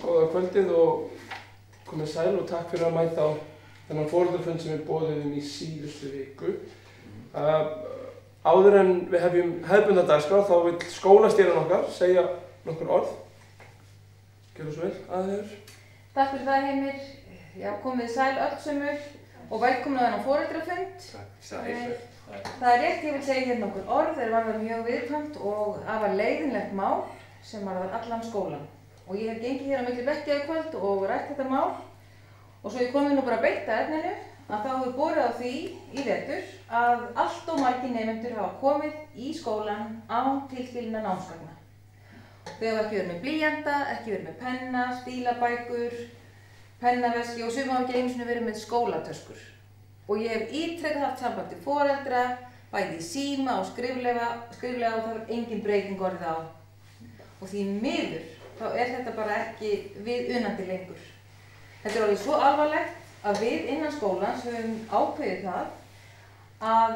Góða kvöldið og komið sæl og takk fyrir að mæta á þennan foreldrafund sem við boðuðum í síðustu viku. Áður en við hefjum hefðbundna dagskrá þá vill skólastýran okkar segja nokkur orð. Gjörðu svo vel, aðeins. Takk fyrir það, Heimir. Já, komið sæl öll sömur og velkomin á þennan foreldrafund. Sæl. Það er rétt, ég vil segja hér nokkur orð. Þeir varða mjög viðkvæmt og afar leiðinlegt mál sem varðar allan skólann. Og ég hef gengið hér á milli bekkja í kvöld og rætt þetta mál. Og svo ég komið nú bara beint að efninu að þá hefur borið á því í vetur að allt of margir nemendur hafa komið í skólann án tilskilinna námsgagna. Þau hafa ekki verið með blýanta, ekki verið með penna, stílabækur, pennaveski og sum hafa ekki einu sinni verið með skólatöskur. Og ég hef ítrekað haft samband við foreldra, bæði í síma og skriflega og það er engin breyting orðið á. Og því miður þá er þetta bara ekki viðunandi lengur. Þetta er orðið svo alvarlegt að við innan skólans höfum ákveðið það að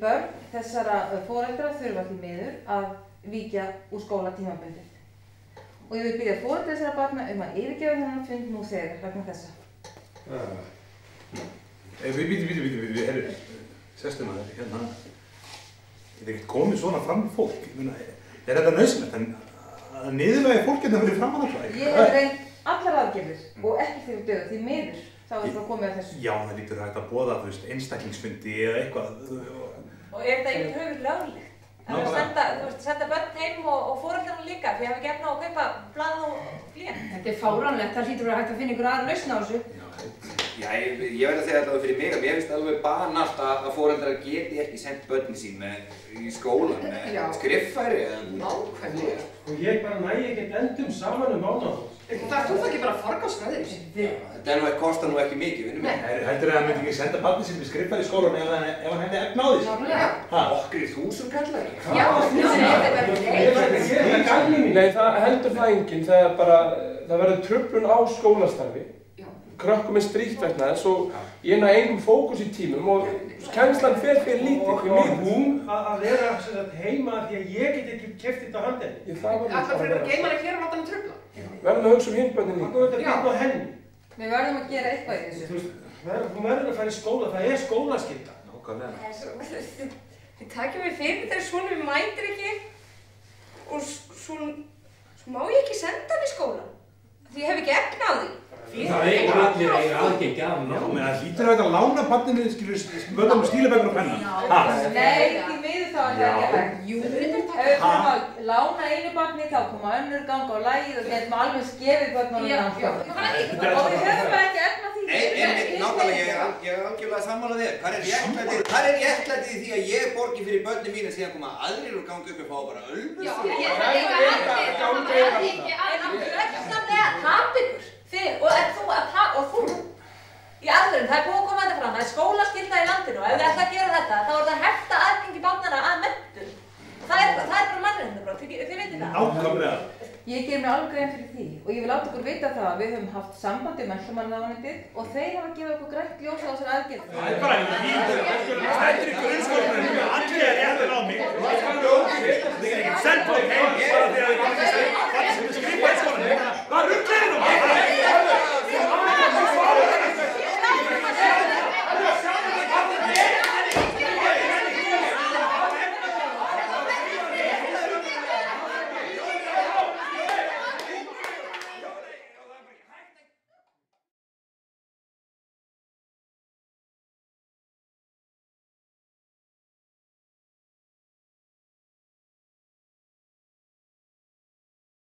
börn þessara foreldra þurfa því miður að víkja úr skóla tímabundið. Og ég vil biðja foreldra þessara barna að yfirgefa þennan fund nú þegar vegna þessa. Herru, sestum að hérna, er ekkert komið svona fram með fólk. Er þetta nauðsynlegt? Að niðurlægja fólk hérna fyrir framan alltaf? Ég hef reynt allar aðgerðir og ekki fyrir döðu, því miður þá er það komið að þessu. Já, það lítur hægt að boða, einstaklingsfundi eða eitthvað. Og er þetta yfir höfuð löglegt? Að senda börn heim og foreldrarna líka, því að hafa ekki efna á að kaupa blað og blýant. Þetta er fáránlegt, það hlýtur að vera hægt að finna ykkur aðra lausn á þessu. Já, ég verð að segja allavega fyrir mig að mér finnst alveg banalt að foreldrar geti ekki sendt börnin sín í skólan með skriffæri eða nákvæmlega. Og ég bara næ ekkert endum saman mánaðar. Það þú ekki bara að forgangsraða þessu. Þetta kostar nú ekki mikið, vinnum mig. Heldur hann myndi ekki senda barnið sín með skriffæri í skólan ef hann hefði efna á því? Nákvæmlega. Okkur í 1000 kallar. Já, Nei, það heldur það enginn þegar bara það verður truflun á skólastarfi. Krökkum er stríkt vegna þess og ég næ engum fókus í tímum og kennslan fer fyrir lítið. Og hún að vera heima því að ég get ekki keypt þetta á handinni. Alltaf fyrir að geima hana hér og láta hana trufla. Verðum að hugsa um hinbörnin líka. Það er þetta á henni. Við verðum að gera eitthvað í þessu. Hún verður að fara í skóla, það er skólaskylda. Nákvæmlega. Þið takjum við fyrir þegar svona við mætir ekki og svo má ég ekki senda hann í skólan. Því ég hef ekki efna á því. Það eiga allir aðgengi að Já, menn það hlýtur að þetta lána barninu, börnum stílabækur og penna. Nei, því miður þá er það ekki hægt. Jú, ef við þurfum að lána einu barni þá koma önnur ganga á lagið og getum alveg skefið börnunum náttúrulega. Og við höfum ekki efna því. Nei, nákvæmlega, ég er algjörlega sammála þér. Hvar er réttlætið í því að ég borgi fyrir börnin mín síðan koma aðrir og ganga upp og fá bara öllu? Já, og þú í alvöru, það er búið að koma þetta fram, það er skólaskylda í landinu og ef þið ætla að gera þetta þá er það hefta aðgengi barnanna að menntun. Það er bara mannréttindabrot, þið veitir það. Nákvæmlega. Ég ger mér alveg grein fyrir því og ég vil láta ykkur vita það að við höfum haft samband við menntamálaráðuneytið og þeir hafa gefið okkur grænt ljós á þessar aðgerð. Það er bara stendur í grunnskólanum, allir er réttur á mig. Þið er ekkert sendt á heim bara því að þið